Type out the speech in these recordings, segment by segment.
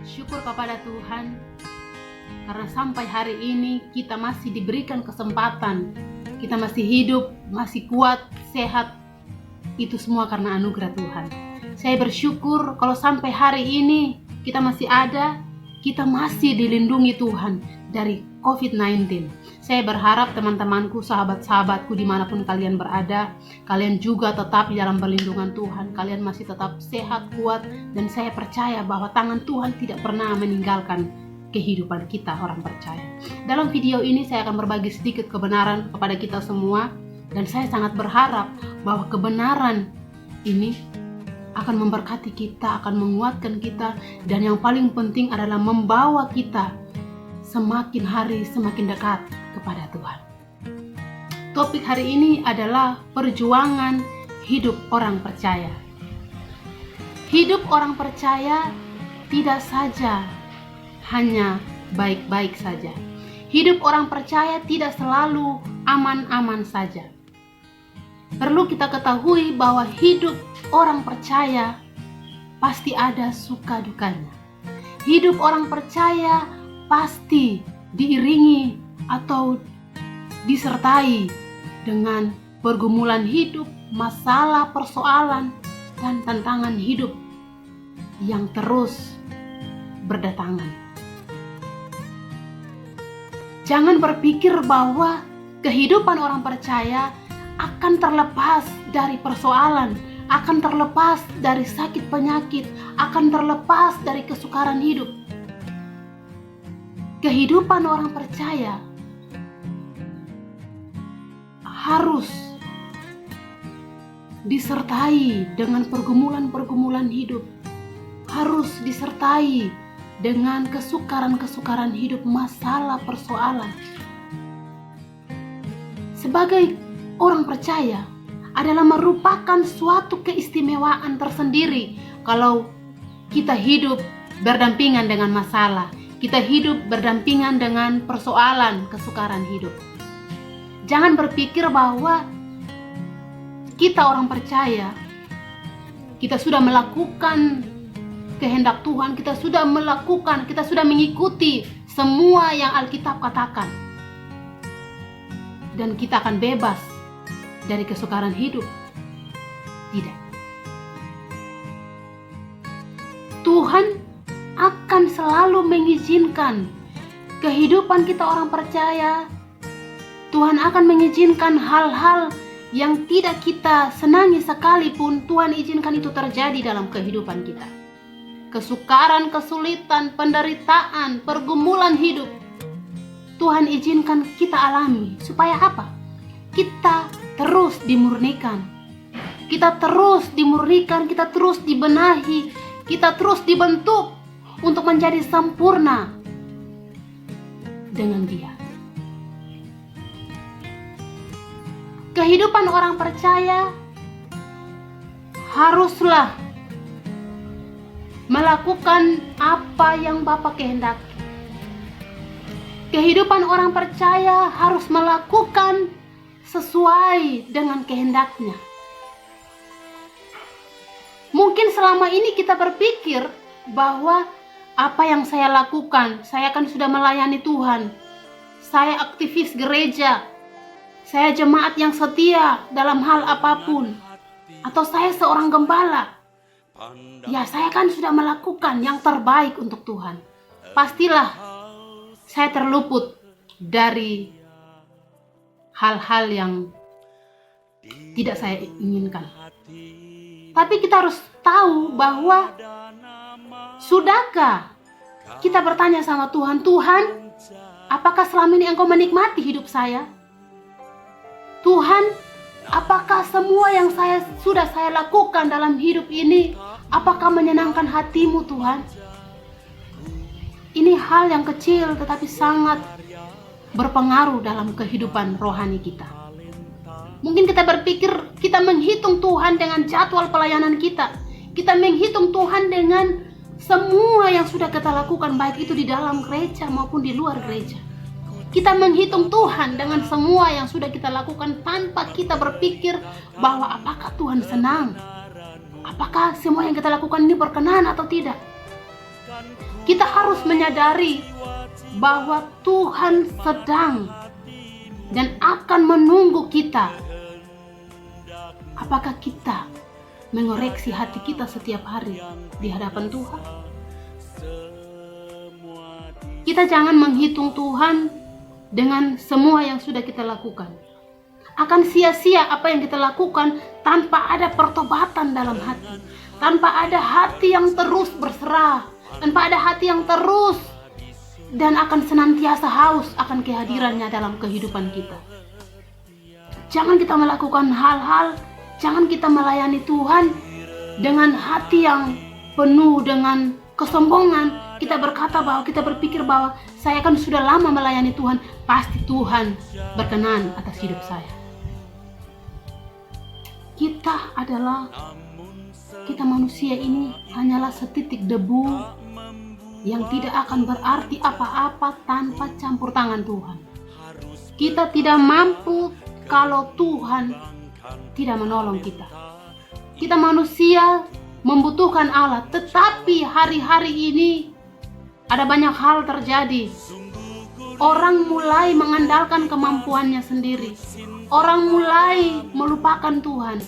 Syukur kepada Tuhan karena sampai hari ini kita masih diberikan kesempatan, kita masih hidup, masih kuat, sehat. Itu semua karena anugerah Tuhan. Saya bersyukur kalau sampai hari ini kita masih ada, kita masih dilindungi Tuhan dari COVID-19. Saya berharap teman-temanku, sahabat-sahabatku dimanapun kalian berada, kalian juga tetap di dalam perlindungan Tuhan. Kalian masih tetap sehat, kuat, dan saya percaya bahwa tangan Tuhan tidak pernah meninggalkan kehidupan kita orang percaya. Dalam video ini saya akan berbagi sedikit kebenaran kepada kita semua, dan saya sangat berharap bahwa kebenaran ini akan memberkati kita, akan menguatkan kita, dan yang paling penting adalah membawa kita semakin hari semakin dekat kepada Tuhan. Topik hari ini adalah perjuangan hidup orang percaya. Hidup orang percaya tidak saja hanya baik-baik saja. Hidup orang percaya tidak selalu aman-aman saja. Perlu kita ketahui bahwa hidup orang percaya pasti ada suka dukanya. Hidup orang percaya pasti diiringi atau disertai dengan pergumulan hidup, masalah, persoalan, dan tantangan hidup yang terus berdatangan. Jangan berpikir bahwa kehidupan orang percaya akan terlepas dari persoalan, akan terlepas dari sakit penyakit, akan terlepas dari kesukaran hidup. Kehidupan orang percaya harus disertai dengan pergumulan-pergumulan hidup, harus disertai dengan kesukaran-kesukaran hidup, masalah, persoalan. Sebagai orang percaya adalah merupakan suatu keistimewaan tersendiri kalau kita hidup berdampingan dengan masalah, kita hidup berdampingan dengan persoalan, kesukaran hidup. Jangan berpikir bahwa kita orang percaya, kita sudah melakukan kehendak Tuhan, kita sudah mengikuti semua yang Alkitab katakan, dan kita akan bebas dari kesukaran hidup. Tidak. Tuhan akan selalu mengizinkan kehidupan kita orang percaya. Tuhan akan mengizinkan hal-hal yang tidak kita senangi sekalipun, Tuhan izinkan itu terjadi dalam kehidupan kita. Kesukaran, kesulitan, penderitaan, pergumulan hidup, Tuhan izinkan kita alami. Supaya apa? Kita terus dimurnikan. Kita terus dimurnikan, kita terus dibenahi, kita terus dibentuk untuk menjadi sempurna dengan Dia. Kehidupan orang percaya haruslah melakukan apa yang Bapa kehendaki. Kehidupan orang percaya harus melakukan sesuai dengan kehendaknya. Mungkin selama ini kita berpikir bahwa apa yang saya lakukan, saya kan sudah melayani Tuhan, saya aktivis gereja, saya jemaat yang setia dalam hal apapun, atau saya seorang gembala, ya saya kan sudah melakukan yang terbaik untuk Tuhan. Pastilah saya terluput dari hal-hal yang tidak saya inginkan. Tapi kita harus tahu bahwa sudahkah kita bertanya sama Tuhan, Tuhan, apakah selama ini Engkau menikmati hidup saya? Tuhan, apakah semua yang sudah saya lakukan dalam hidup ini, apakah menyenangkan hati-Mu, Tuhan? Ini hal yang kecil tetapi sangat berpengaruh dalam kehidupan rohani kita. Mungkin kita berpikir kita menghitung Tuhan dengan jadwal pelayanan kita. Kita menghitung Tuhan dengan semua yang sudah kita lakukan, baik itu di dalam gereja maupun di luar gereja. Kita menghitung Tuhan dengan semua yang sudah kita lakukan tanpa kita berpikir bahwa apakah Tuhan senang, Apakah semua yang kita lakukan ini berkenan atau tidak? Kita harus menyadari bahwa Tuhan sedang dan akan menunggu kita. Apakah kita mengoreksi hati kita setiap hari di hadapan Tuhan? Kita jangan menghitung Tuhan dengan semua yang sudah kita lakukan. Akan sia-sia apa yang kita lakukan tanpa ada pertobatan dalam hati, tanpa ada hati yang terus berserah, tanpa ada hati yang terus dan akan senantiasa haus akan kehadirannya dalam kehidupan kita. Jangan kita melakukan hal-hal, jangan kita melayani Tuhan dengan hati yang penuh dengan kesombongan. Kita berkata bahwa kita berpikir bahwa saya kan sudah lama melayani Tuhan, pasti Tuhan berkenan atas hidup saya. Kita manusia ini hanyalah setitik debu yang tidak akan berarti apa-apa tanpa campur tangan Tuhan. Kita tidak mampu kalau Tuhan tidak menolong kita. Kita manusia membutuhkan Allah, tetapi hari-hari ini ada banyak hal terjadi. Orang mulai mengandalkan kemampuannya sendiri. Orang mulai melupakan Tuhan.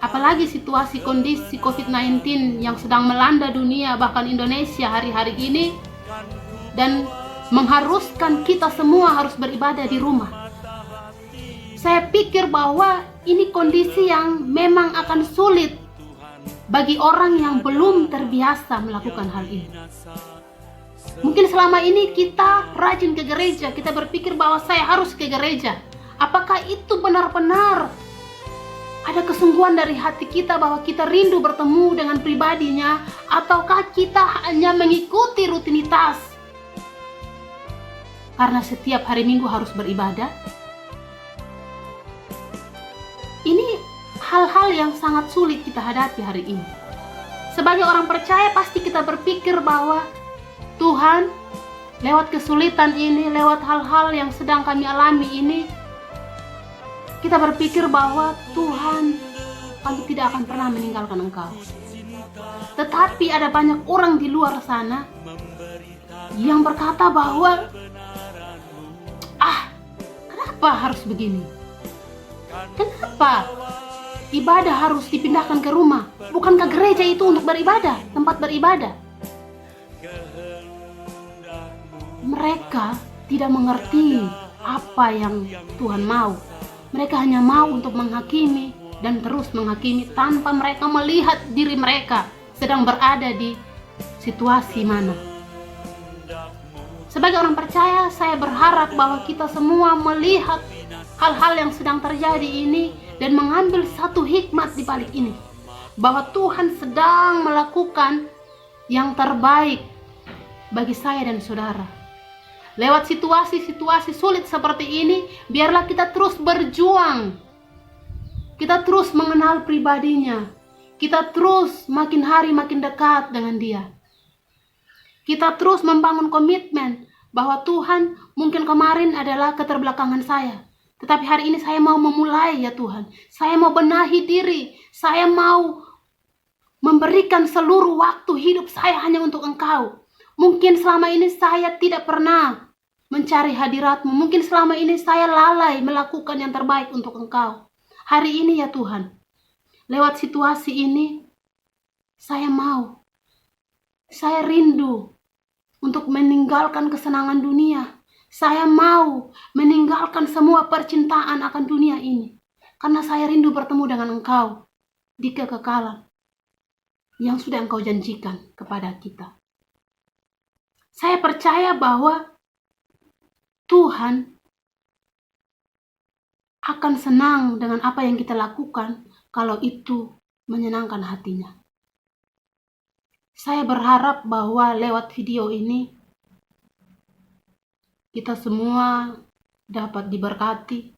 Apalagi situasi kondisi COVID-19 yang sedang melanda dunia, bahkan Indonesia hari-hari ini, dan mengharuskan kita semua harus beribadah di rumah. Saya pikir bahwa ini kondisi yang memang akan sulit bagi orang yang belum terbiasa melakukan hal ini. Mungkin selama ini kita rajin ke gereja, kita berpikir bahwa saya harus ke gereja. Apakah itu benar-benar ada kesungguhan dari hati kita bahwa kita rindu bertemu dengan pribadinya, ataukah kita hanya mengikuti rutinitas karena setiap hari Minggu harus beribadah? Ini hal-hal yang sangat sulit kita hadapi hari ini. Sebagai orang percaya pasti kita berpikir bahwa Tuhan, lewat kesulitan ini, lewat hal-hal yang sedang kami alami ini, kita berpikir bahwa Tuhan, kami tidak akan pernah meninggalkan Engkau. Tetapi ada banyak orang di luar sana yang berkata bahwa kenapa harus begini? Kenapa ibadah harus dipindahkan ke rumah? Bukankah gereja itu untuk beribadah, tempat beribadah? Mereka tidak mengerti apa yang Tuhan mau. Mereka hanya mau untuk menghakimi dan terus menghakimi tanpa mereka melihat diri mereka sedang berada di situasi mana. Sebagai orang percaya, saya berharap bahwa kita semua melihat hal-hal yang sedang terjadi ini dan mengambil satu hikmat di balik ini, bahwa Tuhan sedang melakukan yang terbaik bagi saya dan saudara. Lewat situasi-situasi sulit seperti ini, biarlah kita terus berjuang. Kita terus mengenal pribadinya. Kita terus makin hari makin dekat dengan Dia. Kita terus membangun komitmen bahwa Tuhan, mungkin kemarin adalah keterbelakangan saya, tetapi hari ini saya mau memulai ya Tuhan. Saya mau benahi diri. Saya mau memberikan seluruh waktu hidup saya hanya untuk Engkau. Mungkin selama ini saya tidak pernah mencari hadirat-Mu. Mungkin selama ini saya lalai melakukan yang terbaik untuk Engkau. Hari ini ya Tuhan, lewat situasi ini, saya rindu untuk meninggalkan kesenangan dunia. Saya mau meninggalkan semua percintaan akan dunia ini. Karena saya rindu bertemu dengan Engkau di kekekalan yang sudah Engkau janjikan kepada kita. Saya percaya bahwa Tuhan akan senang dengan apa yang kita lakukan kalau itu menyenangkan hatinya. Saya berharap bahwa lewat video ini kita semua dapat diberkati.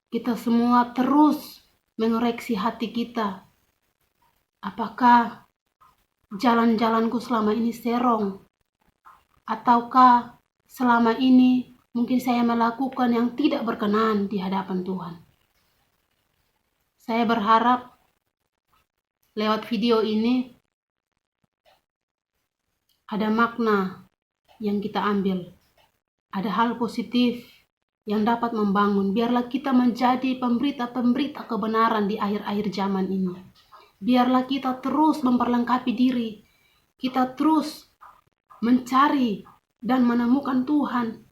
Kita semua terus mengoreksi hati kita. Apakah jalan-jalanku selama ini serong? Ataukah selama ini mungkin saya melakukan yang tidak berkenan di hadapan Tuhan? Saya berharap lewat video ini ada makna yang kita ambil, ada hal positif yang dapat membangun. Biarlah kita menjadi pemberita-pemberita kebenaran di akhir-akhir zaman ini. Biarlah kita terus memperlengkapi diri, kita terus mencari dan menemukan Tuhan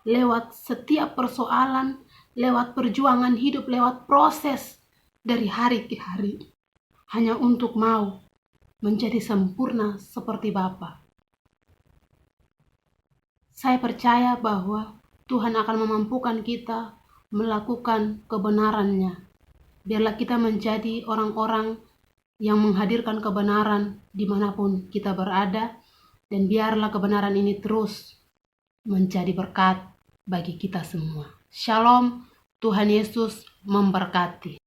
lewat setiap persoalan, lewat perjuangan hidup, lewat proses dari hari ke hari, hanya untuk mau menjadi sempurna seperti Bapa. Saya percaya bahwa Tuhan akan memampukan kita melakukan kebenarannya. Biarlah kita menjadi orang-orang yang menghadirkan kebenaran dimanapun kita berada, dan biarlah kebenaran ini terus menjadi berkat bagi kita semua. Shalom, Tuhan Yesus memberkati.